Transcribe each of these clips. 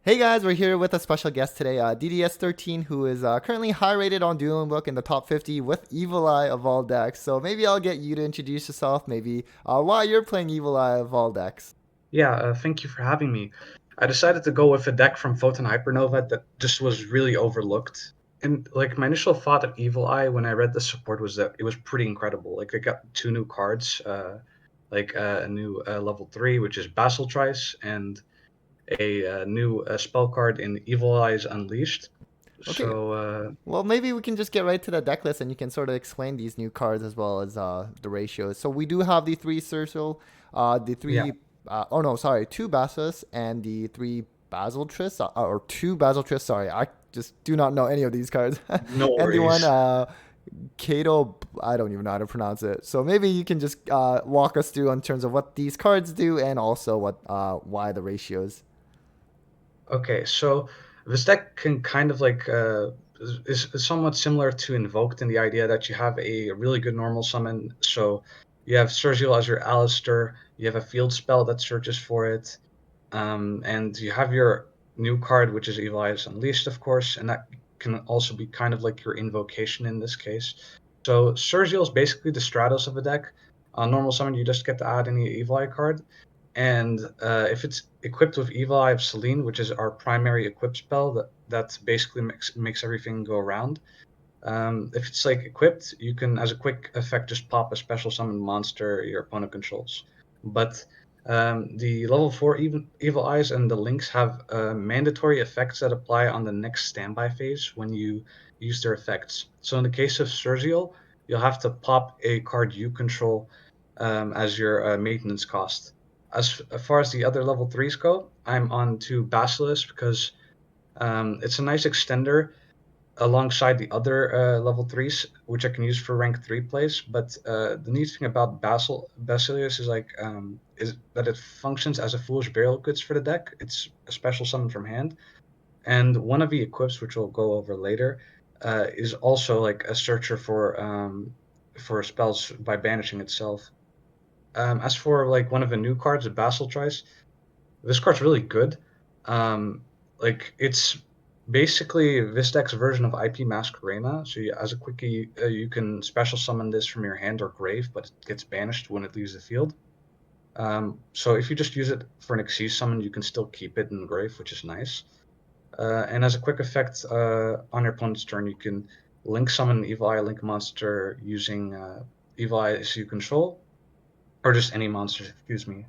Hey guys, we're here with a special guest today, DDS13, who is currently high rated on Dueling Book in the top 50 with Evil Eye of all decks. So maybe I'll get you to introduce yourself, maybe why you're playing Evil Eye of all decks. Yeah, thank you for having me. I decided to go with a deck from Photon Hypernova that just was really overlooked. And like my initial thought of Evil Eye when I read the support was that it was pretty incredible. Like they got two new cards, a new level 3, which is Basel Trice, and a new spell card in Evil Eyes Unleashed. Okay, So well maybe we can just get right to the deck list and you can sort of explain these new cards as well as the ratios. So we do have the three Circle, the yeah, three, oh no, sorry, two Basilisk and the three Basiltris, or two Basiltris, sorry, I just do not know any of these cards. no And the one worries. Kato, I don't even know how to pronounce it. So maybe you can just walk us through in terms of what these cards do and also what why the ratios. Okay, so this deck can kind of is somewhat similar to Invoked in the idea that you have a really good normal summon. So you have Sergio as your Alistair, you have a field spell that searches for it, and you have your new card, which is Evil Eyes Unleashed, of course, and that can also be kind of like your invocation in this case. So Sergio is basically the Stratos of the deck. On normal summon, you just get to add any Evil Eye card, and if it's equipped with Evil Eye of Selene, which is our primary equip spell, that basically makes everything go around. If it's like equipped, you can, as a quick effect, just pop a special summon monster your opponent controls. But the level 4 Evil Eyes and the Links have mandatory effects that apply on the next standby phase when you use their effects. So in the case of Sergio, you'll have to pop a card you control as your maintenance cost. As far as the other level 3s go, I'm on to Basilisk because it's a nice extender alongside the other level 3s, which I can use for rank 3 plays. But the neat thing about Basilius is that it functions as a foolish burial goods for the deck. It's a special summon from hand, and one of the equips, which we'll go over later, is also like a searcher for spells by banishing itself. As for like one of the new cards, the Basel Trice, this card's really good. It's basically Vistex's version of IP Masquerena. So as a quickie, you can special summon this from your hand or grave, but it gets banished when it leaves the field. So if you just use it for an Xyz summon, you can still keep it in grave, which is nice. And as a quick effect on your opponent's turn, you can link summon an Evil Eye Link monster using Evil Eye as you control, or just any monsters, excuse me.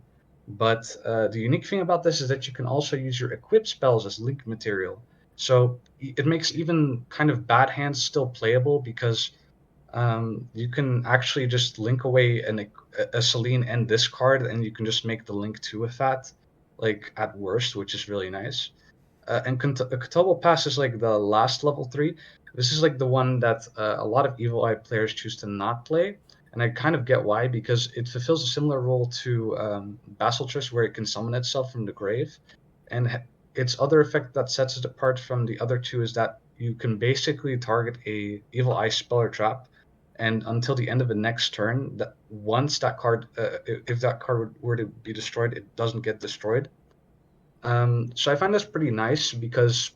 But the unique thing about this is that you can also use your equip spells as link material. So it makes even kind of bad hands still playable because you can actually just link away a Selene and this card, and you can just make the link to with that, like at worst, which is really nice. And Kotobo Pass is like the last level 3. This is like the one that a lot of Evil Eye players choose to not play, and I kind of get why, because it fulfills a similar role to Basiltress, where it can summon itself from the grave. And its other effect that sets it apart from the other two is that you can basically target a Evil Eye spell or trap, and until the end of the next turn, that once that card, if that card were to be destroyed, it doesn't get destroyed. So I find this pretty nice because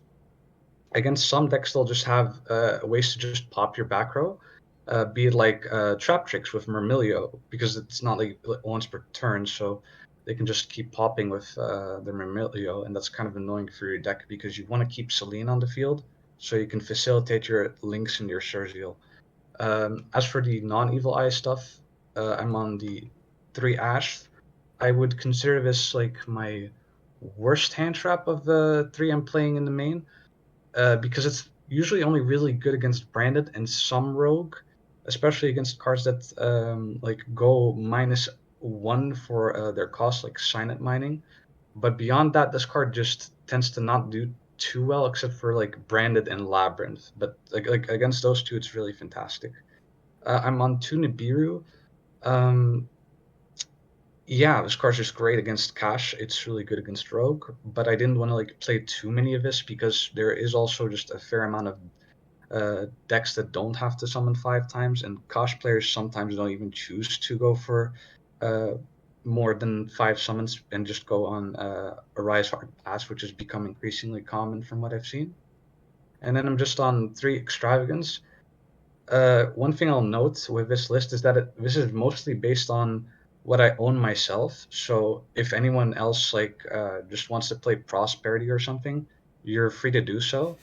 against some decks they'll just have ways to just pop your back row, be it like trap tricks with Myrmilio because it's not like once per turn, so they can just keep popping with their Myrmilio, and that's kind of annoying for your deck because you want to keep Selene on the field so you can facilitate your links and your Sergio. As for the non-evil eye stuff, I'm on the 3 Ash. I would consider this like my worst hand trap of the 3 I'm playing in the main, because it's usually only really good against branded and some rogue, especially against cards that like go -1 for their cost, like Signet Mining. But beyond that, this card just tends to not do too well, except for like branded and labyrinth. But like against those two, it's really fantastic. I'm on two Nibiru. Um, yeah, this card's just great against Cash. It's really good against Rogue, but I didn't want to like play too many of this because there is also just a fair amount of decks that don't have to summon 5 times, and Cash players sometimes don't even choose to go for uh, more than 5 summons and just go on a Rise Hard Pass, which has become increasingly common from what I've seen. And then I'm just on 3 Extravagance. One thing I'll note with this list is that this is mostly based on what I own myself. So if anyone else just wants to play Prosperity or something, you're free to do so.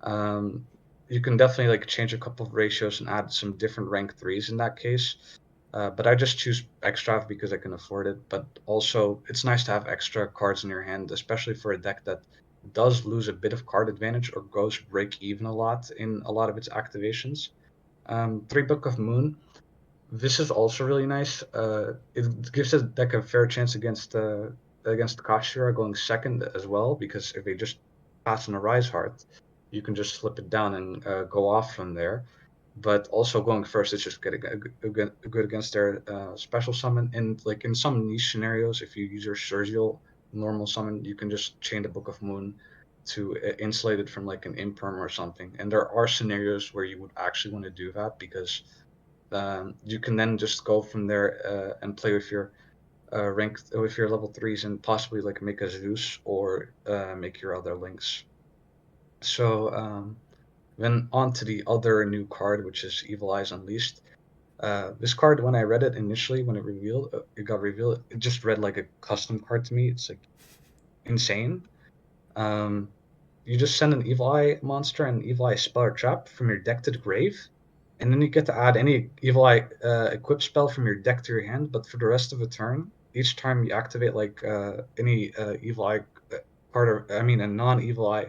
Um, you can definitely like change a couple of ratios and add some different rank 3s in that case. But I just choose extra because I can afford it. But also, it's nice to have extra cards in your hand, especially for a deck that does lose a bit of card advantage or goes break even a lot in a lot of its activations. 3 Book of Moon. This is also really nice. It gives the deck a fair chance against Kashtira going second as well, because if they just pass on a Rise Heart, you can just slip it down and go off from there. But also going first is just getting good against their special summon. And like in some niche scenarios, if you use your Sergial normal summon, you can just chain the Book of Moon to insulate it from like an Imperm or something. And there are scenarios where you would actually want to do that because you can then just go from there and play with your with your level 3s and possibly like make a Zeus or make your other links. So then on to the other new card, which is Evil Eyes Unleashed. This card, when I read it initially, when it got revealed, it just read like a custom card to me. It's like insane. Um, you just send an Evil Eye monster and Evil Eye spell or trap from your deck to the grave, and then you get to add any Evil Eye equip spell from your deck to your hand. But for the rest of the turn, each time you activate like any Evil Eye card, or I mean a non-Evil Eye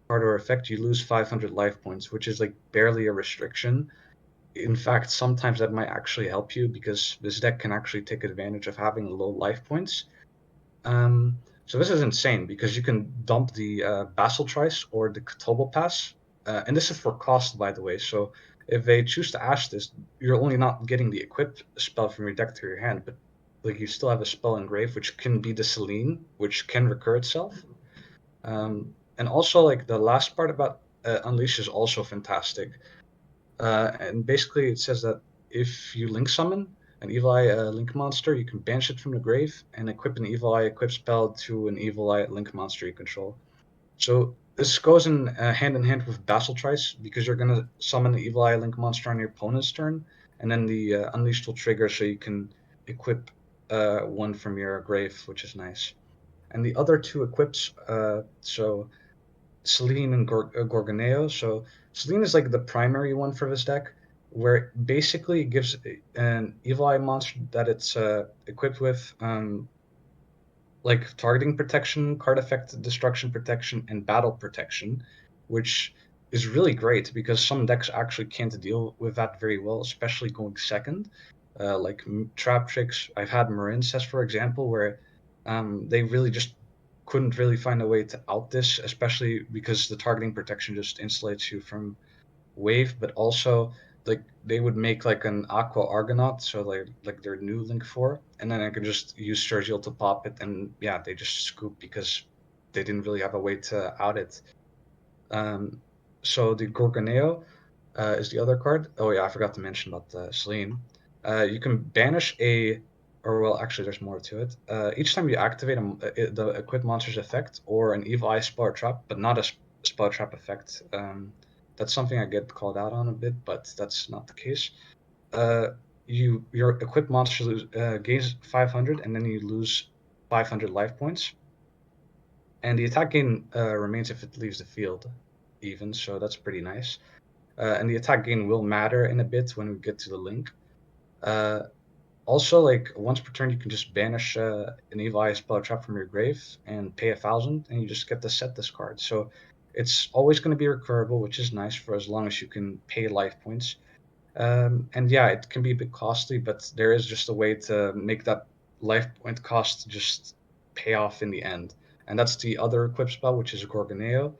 card or effect, you lose 500 life points, which is like barely a restriction. In fact, sometimes that might actually help you because this deck can actually take advantage of having low life points. So this is insane because you can dump the Basel Trice or the Kotobo Pass, and this is for cost, by the way. So if they choose to ash this, you're only not getting the equip spell from your deck to your hand, but like you still have a spell engrave, which can be the Selene, which can recur itself. And also like the last part about Unleash is also fantastic. And basically, it says that if you link summon an Evil Eye Link monster, you can banish it from the grave and equip an Evil Eye equip spell to an Evil Eye Link monster you control. So this goes in hand with Basel Trice because you're going to summon the Evil Eye Link monster on your opponent's turn, and then the Unleashed will trigger so you can equip one from your grave, which is nice. And the other 2 equips, so Selene and Gorgoneo. So Selene is like the primary one for this deck, where it basically gives an Evil Eye monster that it's equipped with like targeting protection, card effect destruction protection, and battle protection, which is really great because some decks actually can't deal with that very well, especially going second. Like Trap Tricks, I've had Marincess, for example, where they really just couldn't really find a way to out this, especially because the targeting protection just insulates you from wave, but also like they would make like an Aqua Argonaut, so like their new Link 4, and then I could just use Sergial to pop it, and yeah, they just scoop because they didn't really have a way to out it. Um, so the Gorgoneo is the other card. Oh yeah, I forgot to mention about the Selene. You can banish or well, actually, there's more to it. Each time you activate the equip monster's effect or an Evil Eye spell or trap, but not a spell trap effect. That's something I get called out on a bit, but that's not the case. Uh, your equipped monster gains 500, and then you lose 500 life points, and the attack gain remains if it leaves the field, even. So that's pretty nice. And the attack gain will matter in a bit when we get to the link. Uh, Also, like once per turn, you can just banish an Evil Eye spell trap from your grave and pay 1,000, and you just get to set this card. So it's always going to be recurable, which is nice for as long as you can pay life points. And yeah, it can be a bit costly, but there is just a way to make that life point cost just pay off in the end. And that's the other equip spell, which is Gorgoneo.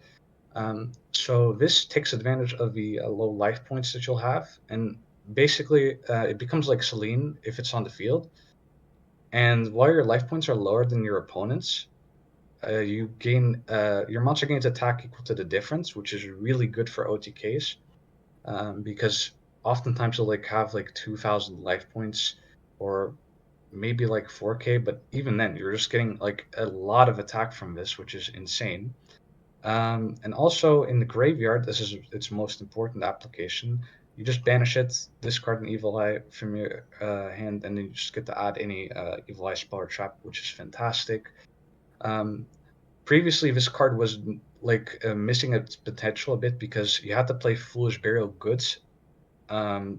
So this takes advantage of the low life points that you'll have, and basically it becomes like Selene if it's on the field. And while your life points are lower than your opponent's, you gain your monster gains attack equal to the difference, which is really good for OTKs because oftentimes you'll like have like 2,000 life points or maybe like 4K, but even then, you're just getting like a lot of attack from this, which is insane. And also in the graveyard, this is its most important application. You just banish it, discard an Evil Eye from your hand, and then you just get to add any Evil Eye spell or trap, which is fantastic. Um, Previously, this card was like missing its potential a bit because you had to play Foolish Burial Goods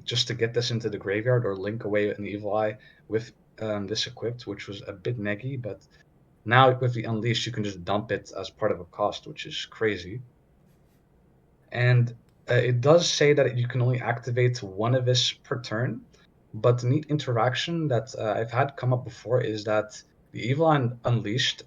just to get this into the graveyard or link away an Evil Eye with this equipped, which was a bit neggy, but now with the Unleashed, you can just dump it as part of a cost, which is crazy. And it does say that you can only activate one of this per turn, but the neat interaction that I've had come up before is that the Evil Unleashed,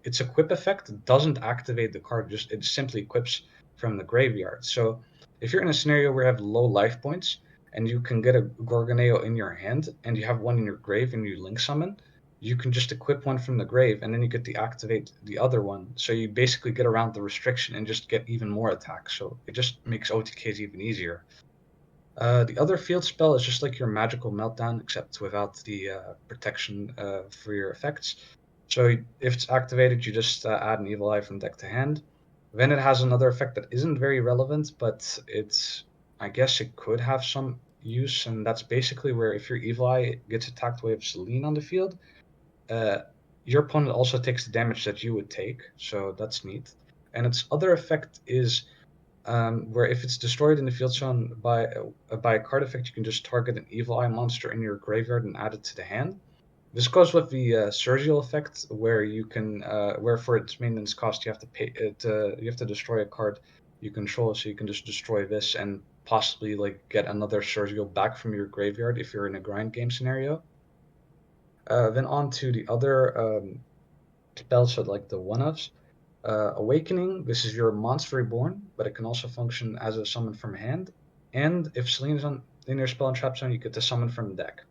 its equip effect doesn't activate the card, just it simply equips from the graveyard. So if you're in a scenario where you have low life points and you can get a Gorgoneo in your hand and you have one in your grave and you link summon, you can just equip one from the grave and then you get to activate the other one. So you basically get around the restriction and just get even more attacks. So it just makes OTKs even easier. The other field spell is just like your magical meltdown, except without the protection for your effects. So if it's activated, you just add an evil eye from deck to hand. Then it has another effect that isn't very relevant, but I guess it could have some use, and that's basically where if your evil eye gets attacked with Selene on the field, uh, your opponent also takes the damage that you would take, so that's neat. And its other effect is where if it's destroyed in the field zone by a card effect, you can just target an Evil Eye monster in your graveyard and add it to the hand. This goes with the Surgial effect, where you can where for its maintenance cost you have to pay it. You have to destroy a card you control, so you can just destroy this and possibly like get another Surgial back from your graveyard if you're in a grind game scenario. Then on to the other spells, so like the one-offs. Awakening, this is your monster reborn, but it can also function as a summon from hand. And if Selene is in your spell and trap zone, you get to summon from the deck.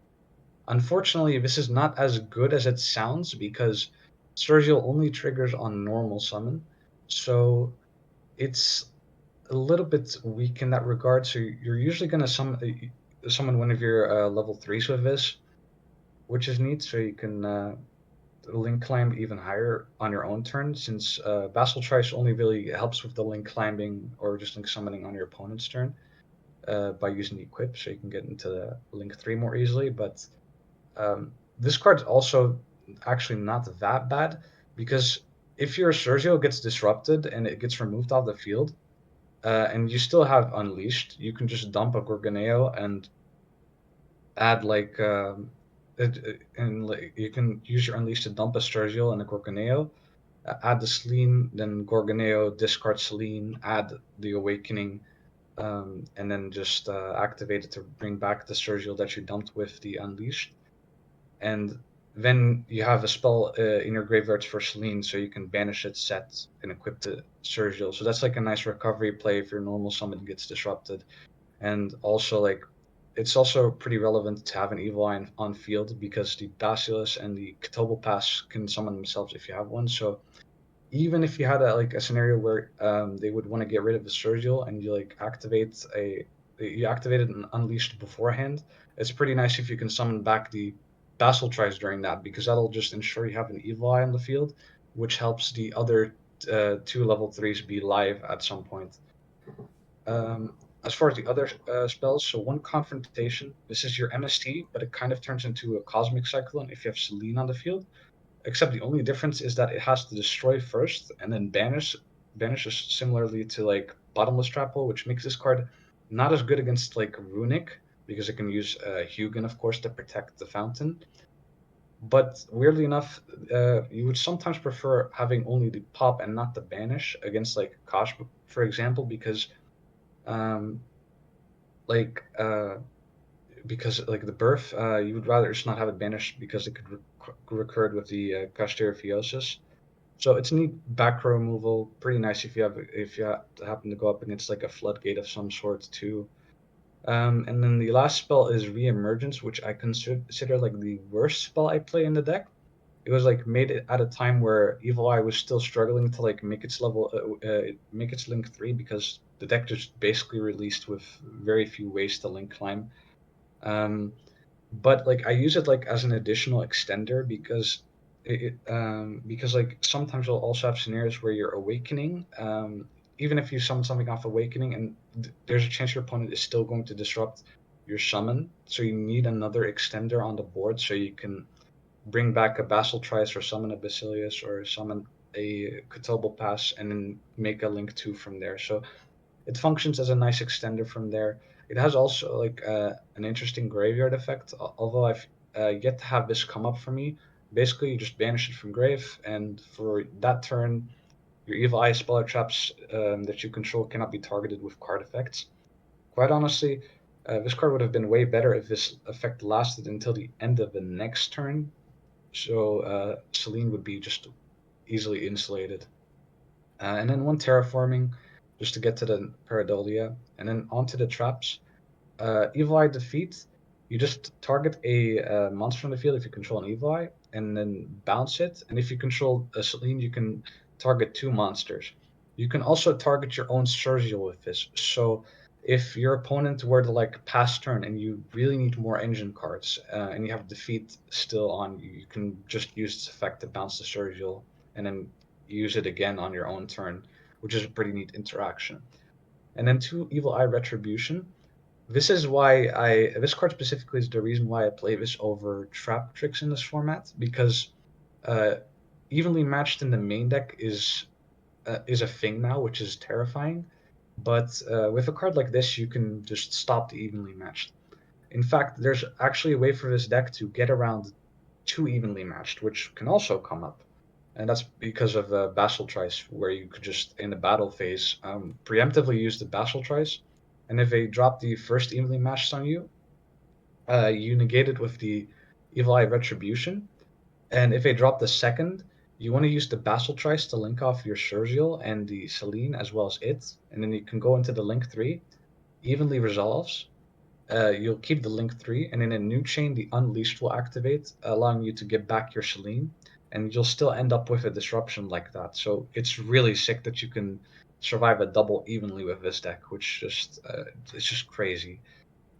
Unfortunately, this is not as good as it sounds because Surgial only triggers on normal summon. So it's a little bit weak in that regard. So you're usually going to summon one of your level 3s with this, which is neat. So you can link climb even higher on your own turn, since Vassal Trice only really helps with the link climbing or just link summoning on your opponent's turn by using the equip, so you can get into the link 3 more easily. But this card's also actually not that bad, because if your Sergio gets disrupted and it gets removed off the field, and you still have Unleashed, you can just dump a Gorgoneo and add like and like you can use your Unleashed to dump a Sturgill and a Gorgoneo, add the Selene, then Gorgoneo, discard Selene, add the Awakening, and then just activate it to bring back the Sturgill that you dumped with the Unleashed. And then you have a spell in your graveyards for Selene, so you can banish it, set, and equip the Sturgill. So that's like a nice recovery play if your normal summon gets disrupted. And also, like, it's also pretty relevant to have an Evil Eye on field because the Bacillus and the Ctobopass can summon themselves if you have one. So even if you had a scenario where they would want to get rid of the Surgial and you like you activated an Unleashed beforehand, it's pretty nice if you can summon back the Basel Tries during that, because that'll just ensure you have an Evil Eye on the field, which helps the other two level 3s be live at some point. As far as the other spells, so one Confrontation, this is your MST, but it kind of turns into a Cosmic Cyclone if you have Selene on the field. Except the only difference is that it has to destroy first and then banishes similarly to like Bottomless Trap Hole, which makes this card not as good against like Runic, because it can use Hugin, of course, to protect the fountain. But weirdly enough, you would sometimes prefer having only the pop and not the banish against like Kosh, for example, um, like uh, because like the birth, you would rather just not have it banished because it could recur with the Kashtira Theosis. So it's neat back row removal, pretty nice if you happen to go up against like a floodgate of some sort too. And then the last spell is Reemergence, which I consider like the worst spell I play in the deck. It was like made it at a time where Evil Eye was still struggling to like make its make its link 3, because the deck just basically released with very few ways to link climb. Um, but like I use it like as an additional extender because because like sometimes you'll also have scenarios where you're awakening, even if you summon something off awakening, and there's a chance your opponent is still going to disrupt your summon, so you need another extender on the board so you can bring back a Basel Trice or summon a Basilius or summon a Cthulhu Pass and then make a Link 2 from there. So it functions as a nice extender from there. It has also like an interesting graveyard effect, although I've yet to have this come up for me. Basically, you just banish it from grave, and for that turn, your Evil Eye Speller traps that you control cannot be targeted with card effects. Quite honestly, this card would have been way better if this effect lasted until the end of the next turn, so Celine would be just easily insulated. And then one terraforming, just to get to the Pareidolia, and then onto the traps. Evil Eye defeat, you just target a monster on the field if you control an Evil Eye, and then bounce it. And if you control a Celine, you can target 2 monsters. You can also target your own Surgial with this. So if your opponent were to like pass turn and you really need more engine cards, and you have defeat still on you, you can just use this effect to bounce the Surgial and then use it again on your own turn, which is a pretty neat interaction. And then 2 Evil Eye Retribution. This card specifically is the reason why I play this over Trap Tricks in this format, because uh, evenly matched in the main deck is a thing now, which is terrifying. But with a card like this, you can just stop the evenly matched. In fact, there's actually a way for this deck to get around 2 evenly matched, which can also come up. And that's because of Basel Trice, where you could just, in the battle phase, preemptively use the Basel Trice. And if they drop the first evenly matched on you, you negate it with the Evil Eye Retribution. And if they drop the second, you want to use the Basel Trice to link off your Surgial and the Celine as well as it. And then you can go into the Link 3, evenly resolves, you'll keep the link 3, and in a new chain, the Unleashed will activate, allowing you to get back your Celine, and you'll still end up with a disruption like that. So it's really sick that you can survive a double evenly with this deck, which just it's just crazy.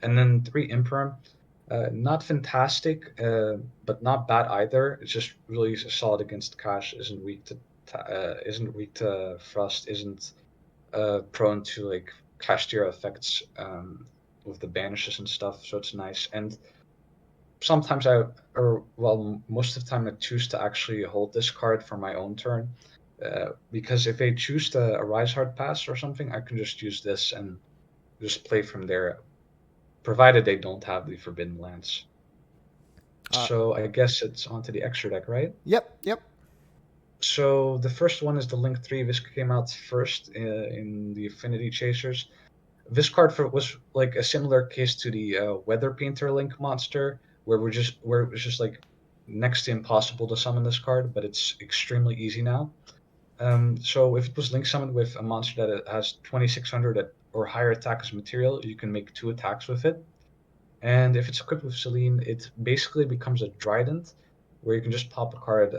And then 3 Imperm, not fantastic, but not bad either. It's just really solid against Cash. Isn't weak to Frost. Isn't prone to like Kashtira effects with the banishes and stuff, so it's nice. And sometimes most of the time I choose to actually hold this card for my own turn, because if I choose to Arise Hard Pass or something, I can just use this and just play from there, provided they don't have the Forbidden Lance. Uh, So I guess it's onto the extra deck, right? yep, yep. So the first one is the Link 3. This came out first in the Affinity Chasers. This card was like a similar case to the Weather Painter Link monster, where it was just like next to impossible to summon this card, but it's extremely easy now. So if it was link summoned with a monster that has 2600 or higher attack as material, you can make 2 attacks with it. And if it's equipped with Celine, it basically becomes a Trident, where you can just pop a card,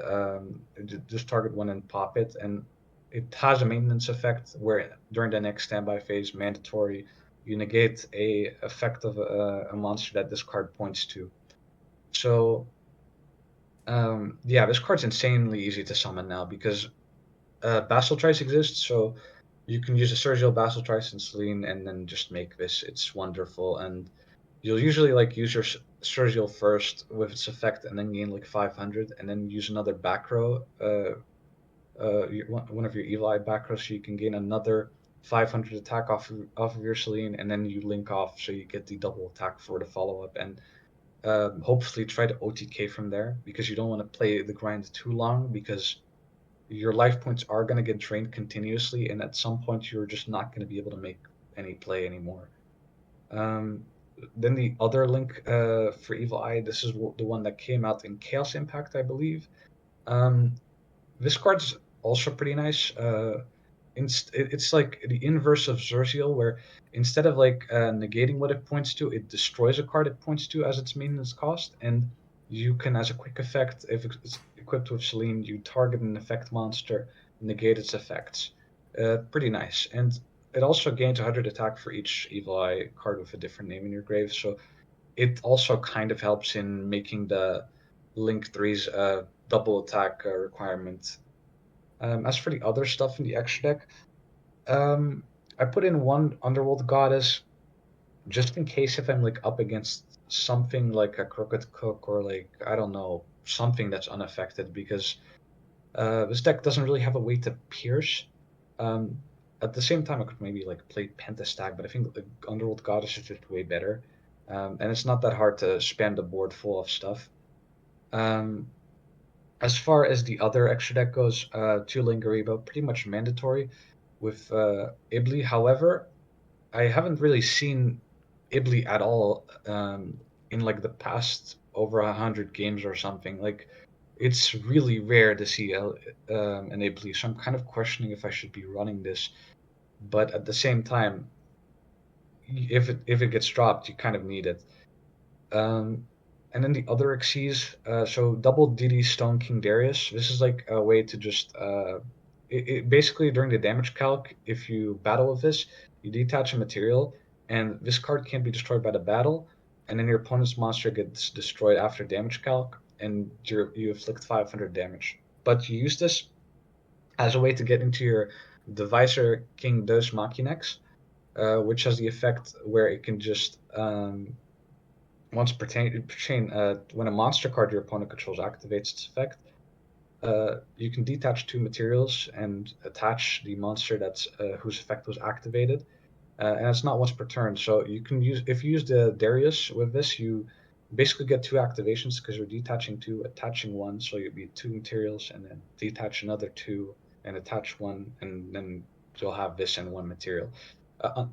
just target one and pop it. And it has a maintenance effect where during the next standby phase, mandatory, you negate a effect of a monster that this card points to. So yeah, this card's insanely easy to summon now because Basel Trice exists, so you can use a Sergio Basel Trice and Celine and then just make this. It's wonderful, and you'll usually like use your Sergio first with its effect and then gain like 500, and then use another back row, one of your Eli back rows, so you can gain another 500 attack off of your Celine, and then you link off so you get the double attack for the follow up, and hopefully try to OTK from there because you don't want to play the grind too long because your life points are going to get drained continuously, and at some point you're just not going to be able to make any play anymore. Um, then the other link for Evil Eye, this is the one that came out in Chaos Impact, I believe. Um, this card's also pretty nice. It's like the inverse of Zerziel, where instead of like negating what it points to, it destroys a card it points to as its maintenance cost, and you can, as a quick effect, if it's equipped with Celine, you target an effect monster, negate its effects. Pretty nice, and it also gains 100 attack for each Evil Eye card with a different name in your grave. So it also kind of helps in making the Link 3's double attack requirement. As for the other stuff in the extra deck, I put in one Underworld Goddess just in case if I'm like up against something like a Crooked Cook or like I don't know something that's unaffected because this deck doesn't really have a way to pierce. Um, at the same time, I could maybe like play Pentastag, but I think the Underworld Goddess is just way better, and it's not that hard to spam the board full of stuff. Um, as far as the other extra deck goes, Dueling Book pretty much mandatory with Ibli. However, I haven't really seen Ibli at all in like the past over 100 games or something. Like it's really rare to see an Ibli, so I'm kind of questioning if I should be running this. But at the same time, if it gets dropped, you kind of need it. Um, and then the other Xyz, so double DD Stone King Darius. This is like a way to just basically during the damage calc, if you battle with this, you detach a material, and this card can't be destroyed by the battle, and then your opponent's monster gets destroyed after damage calc, and you inflict 500 damage. But you use this as a way to get into your Divisor King Deus Machinex, which has the effect where it can just once when a monster card your opponent controls activates its effect, you can detach two materials and attach the monster that's whose effect was activated, and it's not once per turn. So you can use if you use the Darius with this, you basically get two activations because you're detaching two, attaching one, so you'd be two materials, and then detach another two and attach one, and then you'll have this and one material.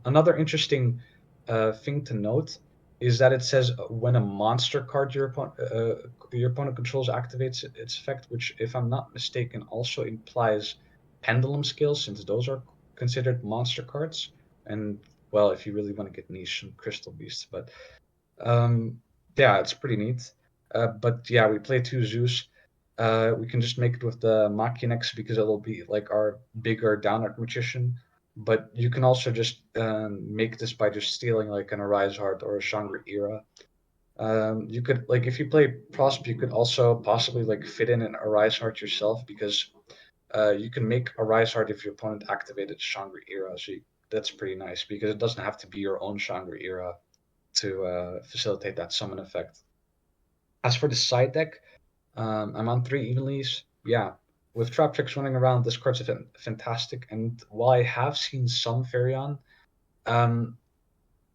Another interesting thing to note is that it says when a monster card your opponent controls activates its effect, which, if I'm not mistaken, also implies Pendulum Scales, since those are considered monster cards. And well, if you really want to get niche, some Crystal Beasts. But um, yeah, it's pretty neat. But yeah, we play two Zeus. We can just make it with the Machinex because it'll be like our bigger downward magician. But you can also just make this by just stealing like an Arise Heart or a Shangri Era. You could like if you play Prosp, you could also possibly like fit in an Arise Heart yourself because you can make Arise Heart if your opponent activated Shangri Era. So that's pretty nice because it doesn't have to be your own Shangri Era to facilitate that summon effect. As for the side deck, I'm on three Evenlies. Yeah, with Trap Tricks running around, this card's fantastic. And while I have seen some Fairy um,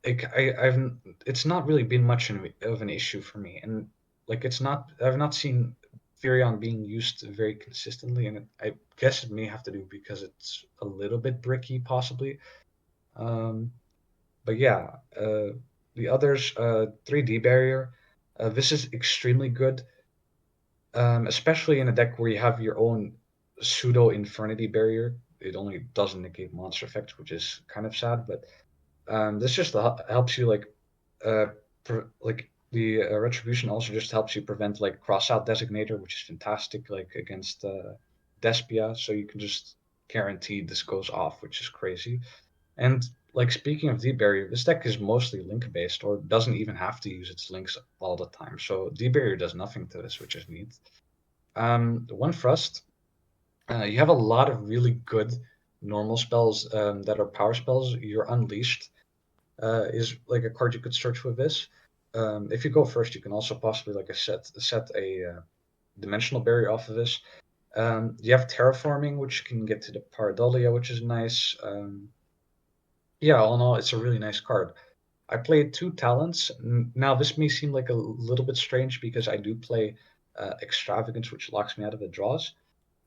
I've it's not really been much of an issue for me. And like I've not seen Furion being used very consistently, and I guess it may have to do because it's a little bit bricky, possibly. Um, but yeah, the others, 3D barrier. This is extremely good, especially in a deck where you have your own pseudo Infernity barrier. It only doesn't negate monster effects, which is kind of sad. But this just helps you uh, like the retribution also just helps you prevent like cross out designator, which is fantastic, like against Despia. So you can just guarantee this goes off, which is crazy. And like speaking of D barrier, this deck is mostly link based or doesn't even have to use its links all the time. So D barrier does nothing to this, which is neat. One Frost, you have a lot of really good normal spells that are power spells. Your Unleashed is like a card you could search with this. If you go first, you can also possibly like set a dimensional barrier off of this. You have terraforming, which can get to the Pareidolia, which is nice. Yeah, all in all, it's a really nice card. I played two talents. Now, this may seem like a little bit strange because I do play Extravagance, which locks me out of the draws.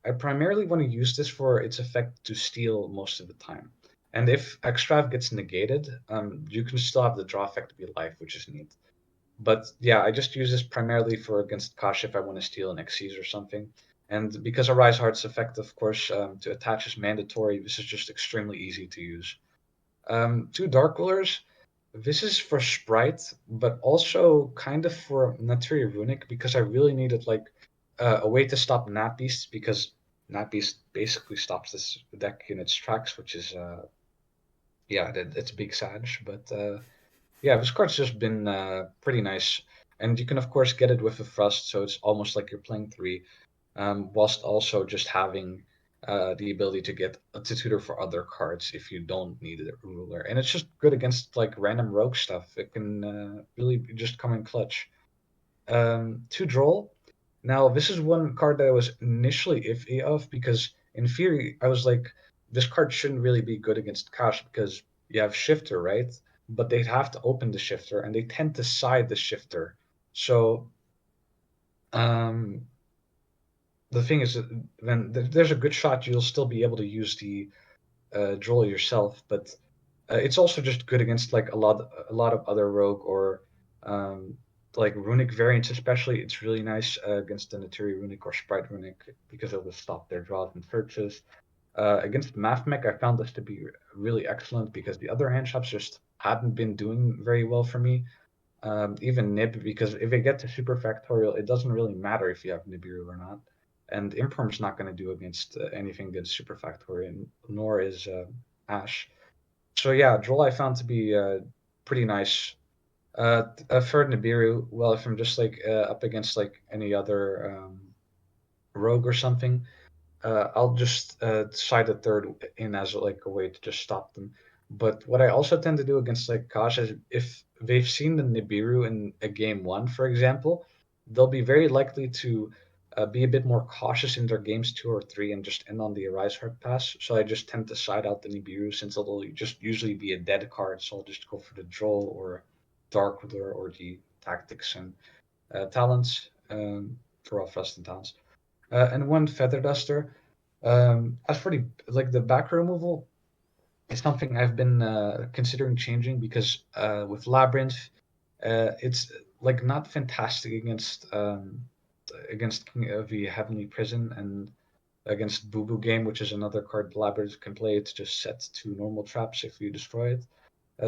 I primarily want to use this for its effect to steal most of the time. And if Extrav gets negated, you can still have the draw effect be life, which is neat. But yeah, I just use this primarily for against Kosh if I want to steal an Xyz or something. And because Arise Heart's effect, of course, to attach is mandatory, this is just extremely easy to use. Two Dark Rulers. This is for Sprite, but also kind of for Naturi Runic because I really needed like a way to stop Nat Beasts because Nat Beast basically stops this deck in its tracks, which is yeah, it's big Sag. But Yeah, this card's just been pretty nice, and you can of course get it with a thrust, so it's almost like you're playing three, whilst also just having the ability to get to tutor for other cards if you don't need a ruler, and it's just good against like random rogue stuff. It can really just come in clutch. To draw. Now, this is one card that I was initially iffy of because, in theory, I was like, this card shouldn't really be good against Kash because you have Shifter, right? But they'd have to open the Shifter and they tend to side the Shifter. So, um, the thing is, that then there's a good shot you'll still be able to use the draw yourself, but it's also just good against like a lot of other rogue or um, like runic variants, especially. It's really nice against the Naturi runic or sprite runic because it will stop their draws and searches. Against Mathmech, I found this to be really excellent because the other hand shops just hadn't been doing very well for me. Even Nib, because if it gets to super factorial, it doesn't really matter if you have Nibiru or not. And Imperm's not going to do against anything against super factorial, nor is Ash. So yeah, Droll I found to be pretty nice. Third Nibiru, well, if I'm just like up against like any other rogue or something, I'll just side a third in as like a way to just stop them. But what I also tend to do against like Kosh is if they've seen the Nibiru in a game one, for example, they'll be very likely to be a bit more cautious in their games two or three and just end on the Arise Heart pass. So I just tend to side out the Nibiru since it'll just usually be a dead card. So I'll just go for the Droll or Dark Ruler or the Tactics and Talents for all Frost and Talents and one feather duster. As for the like the back removal, it's something I've been considering changing because with Labyrinth, it's like not fantastic against King of the Heavenly Prison and against Boo Boo Game, which is another card Labyrinth can play. It's just set to normal traps if you destroy it.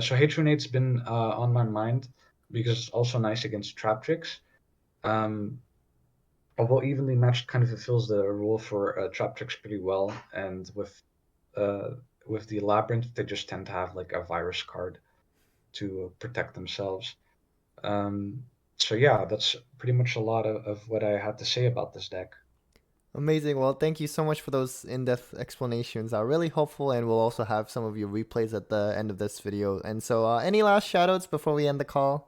So Hatronate's been on my mind because it's also nice against trap tricks. Um, Although evenly matched kind of fulfills the role for trap tricks pretty well, and uh, with the labyrinth, they just tend to have like a virus card to protect themselves. Um, so yeah, that's pretty much a lot of what I had to say about this deck. Amazing. Well, thank you so much for those in-depth explanations. Are really helpful, and we'll also have some of your replays at the end of this video. And so, any last shoutouts before we end the call?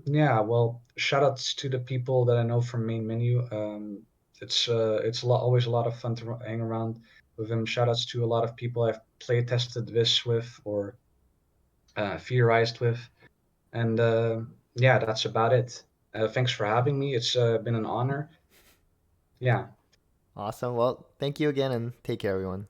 Yeah, well, shout outs to the people that I know from main menu. It's always a lot of fun to hang around with them. Shout outs to a lot of people I've play tested this with or theorized with. And yeah, that's about it. Thanks for having me. It's been an honor. Yeah. Awesome. Well, thank you again, and take care, everyone.